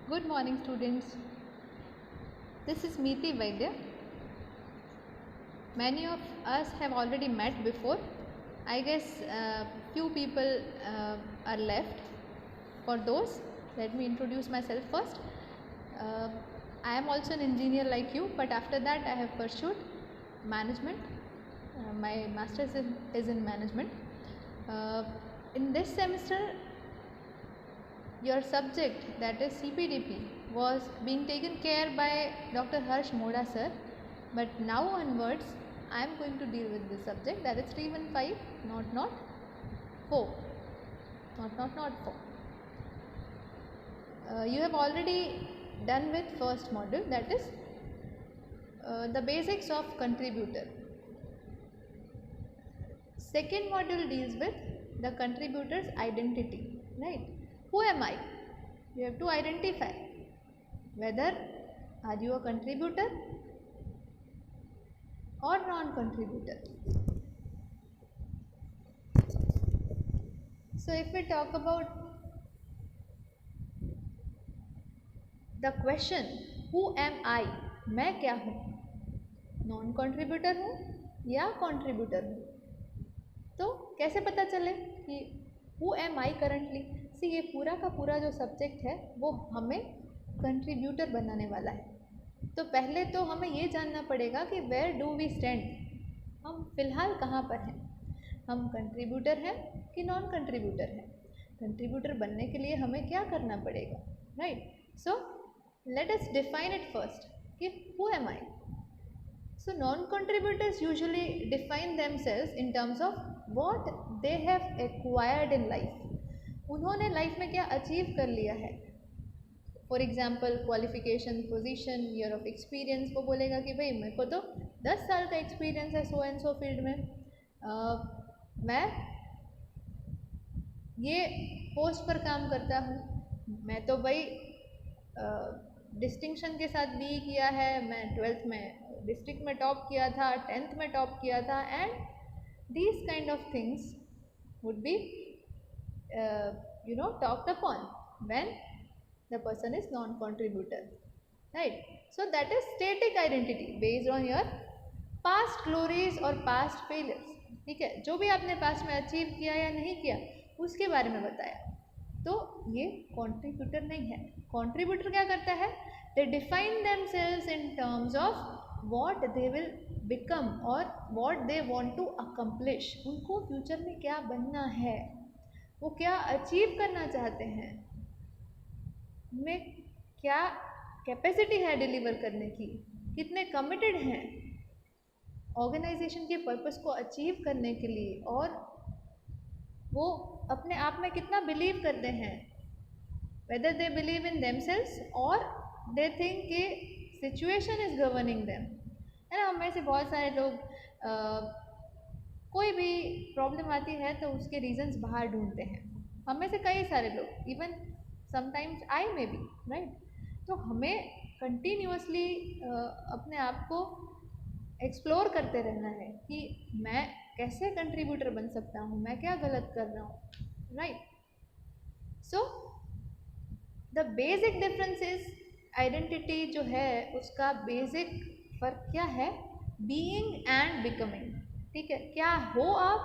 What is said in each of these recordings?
Good morning, students. This is Meeti Vaidya. Many of us have already met before. I guess few people are left. For those, let me introduce myself first. I am also an engineer like you, but after that I have pursued management. My master's is in management. In this semester, your subject, that is CPDP, was being taken care by Dr. Harsh Moda sir, but now onwards I am going to deal with this subject, that is 315 not 4 not 4. You have already done with first module, that is the basics of contributor. Second module deals with the contributor's identity, right? Who am I? You have to identify whether are you a contributor or non-contributor. So if we talk about the question who am I, मैं क्या हूँ, non contributor हूँ या contributor हूँ, तो कैसे पता चले कि हु एम आई करंटली. सी ये पूरा का पूरा जो सब्जेक्ट है वो हमें कंट्रीब्यूटर बनाने वाला है. तो पहले तो हमें ये जानना पड़ेगा कि वेयर डू वी स्टैंड, हम फिलहाल कहाँ पर हैं, हम कंट्रीब्यूटर हैं कि नॉन कंट्रीब्यूटर हैं. कंट्रीब्यूटर बनने के लिए हमें क्या करना पड़ेगा, right? So let us define it first कि who am I. So non-contributors usually define themselves in terms of what they have acquired in life. उन्होंने लाइफ में क्या अचीव कर लिया है. For example qualification, position, year of experience. वो बोलेगा कि भाई मेरे को तो 10 साल का एक्सपीरियंस है सो एंड सो फील्ड में, मैं ये पोस्ट पर काम करता हूँ, मैं तो भाई डिस्टिंक्शन के साथ बी किया है, मैं 12th में डिस्ट्रिक्ट में टॉप किया था, 10th में टॉप किया था, and these kind of things would be talked upon when the person is non-contributor, right? So that is static identity based on your past glories और past failures. ठीक है, जो भी आपने पास्ट में अचीव किया या नहीं किया उसके बारे में बताया. तो ये कंट्रीब्यूटर नहीं है. कंट्रीब्यूटर क्या करता है, दे define themselves in terms of what they will become और what they want to accomplish. उनको फ्यूचर में क्या बनना है, वो क्या अचीव करना चाहते हैं, उनमें क्या कैपेसिटी है डिलीवर करने की, कितने कमिटेड हैं ऑर्गेनाइजेशन के पर्पस को अचीव करने के लिए, और वो अपने आप में कितना बिलीव करते हैं. Whether they believe in themselves और दे थिंक कि सिचुएशन इज गवर्निंग देम. है ना, हमें से बहुत सारे लोग कोई भी प्रॉब्लम आती है तो उसके रीजंस बाहर ढूंढते हैं. हमें से कई सारे लोग, even sometimes I may be, right? तो हमें कंटिन्यूअसली अपने आप को एक्सप्लोर करते रहना है कि मैं कैसे कंट्रीब्यूटर बन सकता हूँ, मैं क्या गलत कर रहा हूँ, right? So the basic difference is identity जो है उसका बेसिक फर्क क्या है, बीइंग एंड बिकमिंग. ठीक है, क्या हो आप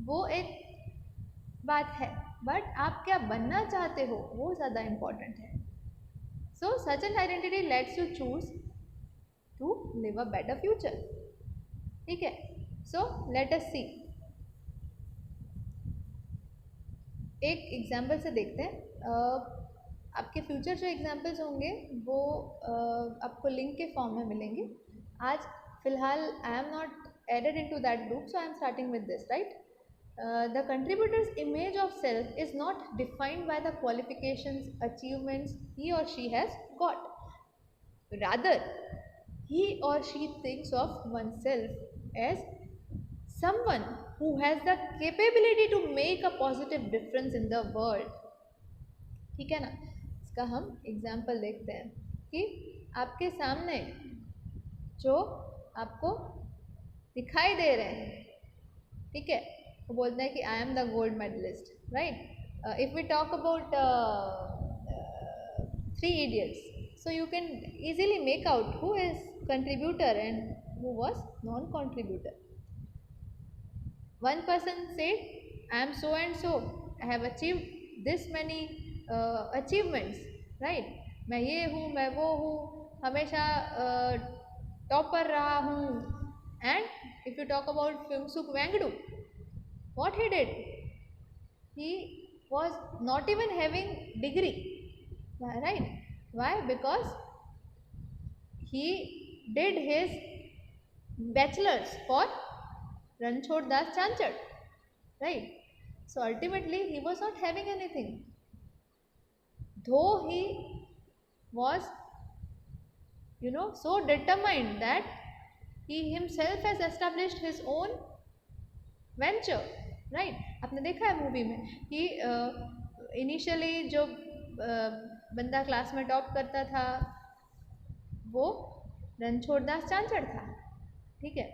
वो एक बात है, बट आप क्या बनना चाहते हो वो ज़्यादा इम्पॉर्टेंट है. So such an identity lets you choose to live a better future. ठीक है, सो लेट अस सी. एक एग्जाम्पल से देखते हैं. आपके फ्यूचर जो एग्जाम्पल्स होंगे वो आपको लिंक के फॉर्म में मिलेंगे. आज फिलहाल I am not added into that group, so I am starting with this, right? The contributor's image of self is not defined by the qualifications, achievements he or she has got. Rather, he or she thinks of oneself as someone who has the capability to make a positive difference in the world. ठीक है ना, इसका हम example देखते हैं कि आपके सामने जो आपको दिखाई दे रहे हैं, ठीक है, वो बोलते हैं कि I am the gold medalist, right? If we talk about Three Idiots. So you can easily make out who is contributor and who was non-contributor. One person said, I am so and so, I have achieved this many achievements, right? मैं ये हूँ, मैं वो हूँ, हमेशा topper रहा हूँ. And if you talk about Phumsuk Wangdu, what he did? He was not even having degree, right? Why? Because he did his bachelor's for Ranchhod Das Chanchad, right? So ultimately he was not having anything, though he was so determined that he himself has established his own venture, right? आपने देखा है movie में कि initially जो बंदा class में top करता था वो रणछोड़ दास चांचड़ था, ठीक है.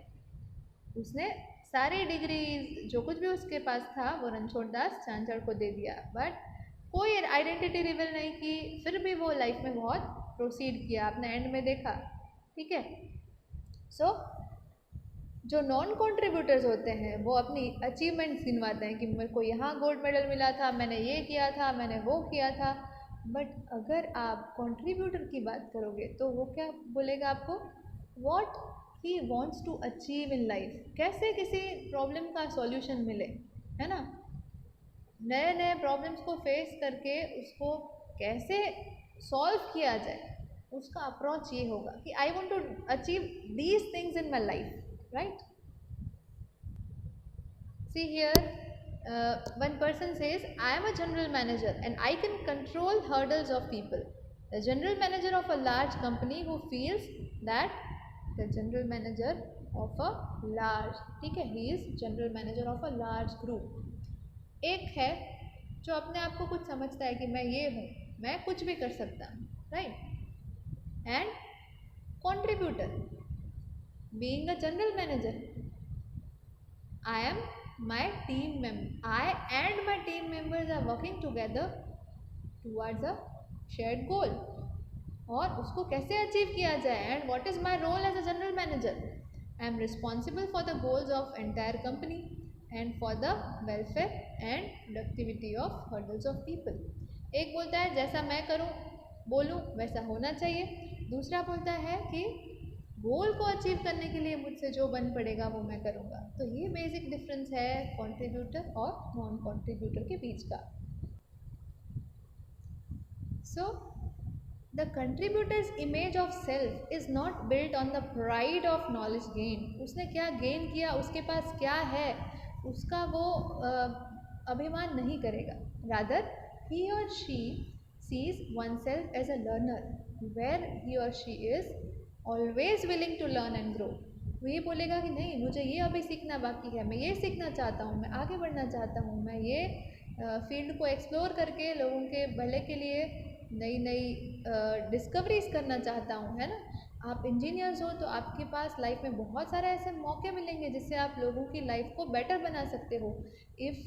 उसने सारी डिग्रीज जो कुछ भी उसके पास था वो रणछोड़ दास चांचड़ को दे दिया, बट कोई आइडेंटिटी रिवील नहीं की, फिर भी वो लाइफ में बहुत प्रोसीड किया, आपने एंड में देखा, ठीक है. सो जो नॉन कंट्रीब्यूटर्स होते हैं वो अपनी अचीवमेंट्स गिनवाते हैं कि मेरे को यहाँ गोल्ड मेडल मिला था, मैंने ये किया था, मैंने वो किया था. बट अगर आप कंट्रीब्यूटर की बात करोगे तो वो क्या बोलेगा आपको? What he wants to achieve in life, कैसे किसी प्रॉब्लम का सॉल्यूशन मिले, है ना. नए नए प्रॉब्लम्स को फेस करके उसको कैसे सॉल्व किया जाए, उसका अप्रोच ये होगा कि I want to achieve these things in my life, right? See here, one person says, I am a general manager and I can control hurdles of people. The general manager of a large company who feels that the general manager of a large, ठीक है, he is general manager of a large group. एक है जो अपने आप को कुछ समझता है कि मैं ये हूँ, मैं कुछ भी कर सकता हूँ, right? And contributor, being a general manager, I am my team member. I and my team members are working together towards a shared goal. और उसको कैसे अचीव किया जाए? And what is my role as a general manager? I am responsible for the goals of entire company and for the welfare and productivity of hundreds of people. एक बोलता है जैसा मैं करूँ बोलूँ वैसा होना चाहिए. दूसरा बोलता है कि गोल को अचीव करने के लिए मुझसे जो बन पड़ेगा वो मैं करूँगा. तो ये बेसिक डिफरेंस है कंट्रीब्यूटर और नॉन कंट्रीब्यूटर के बीच का. So the contributors image of self is not built on the pride of knowledge gain. उसने क्या गेन किया, उसके पास क्या है, उसका वो अभिमान नहीं करेगा. रादर ही और she sees oneself as a learner where he or she is always willing to learn and grow. वो ये बोलेगा कि नहीं मुझे ये अभी सीखना बाकी है, मैं ये सीखना चाहता हूँ, मैं आगे बढ़ना चाहता हूँ, मैं ये फील्ड को एक्सप्लोर करके लोगों के भले के लिए नई नई डिस्कवरीज करना चाहता हूँ, है ना. आप इंजीनियर्स हो तो आपके पास लाइफ में बहुत सारे ऐसे मौके मिलेंगे जिससे आप लोगों की लाइफ को बेटर बना सकते हो. If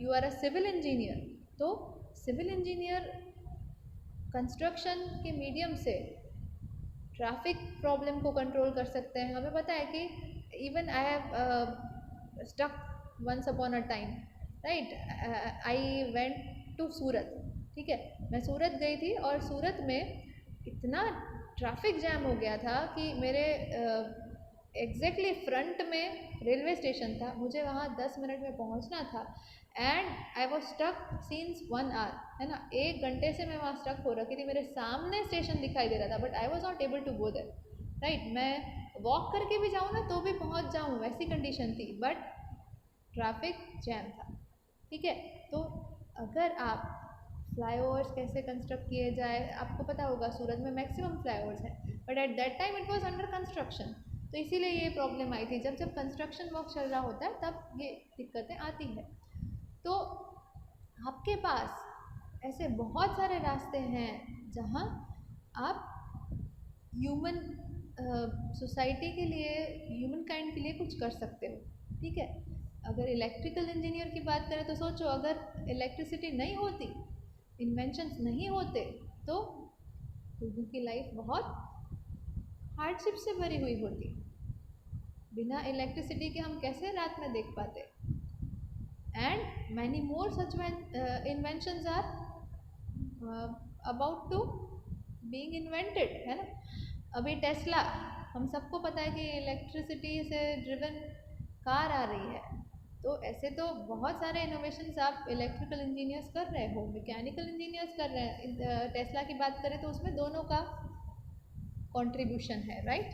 you are a civil engineer तो सिविल इंजीनियर कंस्ट्रक्शन के मीडियम से ट्रैफिक प्रॉब्लम को कंट्रोल कर सकते हैं. हमें पता है कि even I have stuck once upon a time, right, I went to Surat, ठीक है. मैं सूरत गई थी और सूरत में इतना ट्रैफिक जैम हो गया था कि मेरे एग्जैक्टली फ्रंट में रेलवे स्टेशन था, मुझे वहाँ 10 मिनट में पहुँचना था and I was stuck since 1 hour, है ना. 1 घंटे से मैं वहाँ स्टक हो रखी थी. मेरे सामने स्टेशन दिखाई दे रहा था but I was not able to go there, right. मैं वॉक करके भी जाऊँ ना तो भी पहुँच जाऊँ वैसी कंडीशन थी, बट ट्रैफिक जैम था, ठीक है. तो अगर आप फ्लाईओवर्स कैसे कंस्ट्रक्ट किए जाए, आपको पता होगा सूरत में मैक्सिमम फ्लाईओवर्स हैं but at that time it was under construction, तो इसीलिए ये प्रॉब्लम आई थी. जब जब कंस्ट्रक्शन वर्क चल रहा होता है तब ये दिक्कतें आती हैं. तो आपके पास ऐसे बहुत सारे रास्ते हैं जहाँ आप ह्यूमन सोसाइटी के लिए, ह्यूमन काइंड के लिए कुछ कर सकते हो, ठीक है. अगर इलेक्ट्रिकल इंजीनियर की बात करें तो सोचो अगर इलेक्ट्रिसिटी नहीं होती, इन्वेंशंस नहीं होते तो लोगों की लाइफ बहुत हार्डशिप से भरी हुई होती। बिना इलेक्ट्रिसिटी के हम कैसे रात में देख पाते। And many more such inventions are about to being invented, है ना। अभी टेस्ला, हम सबको पता है कि इलेक्ट्रिसिटी से ड्रिवन कार आ रही है। तो ऐसे तो बहुत सारे इनोवेशंस आप इलेक्ट्रिकल इंजीनियर्स कर रहे हो, मैकेनिकल इंजीनियर्स कर रहे हैं। टेस्ला की बात करें तो उसमें दोनों का कंट्रीब्यूशन है, राइट।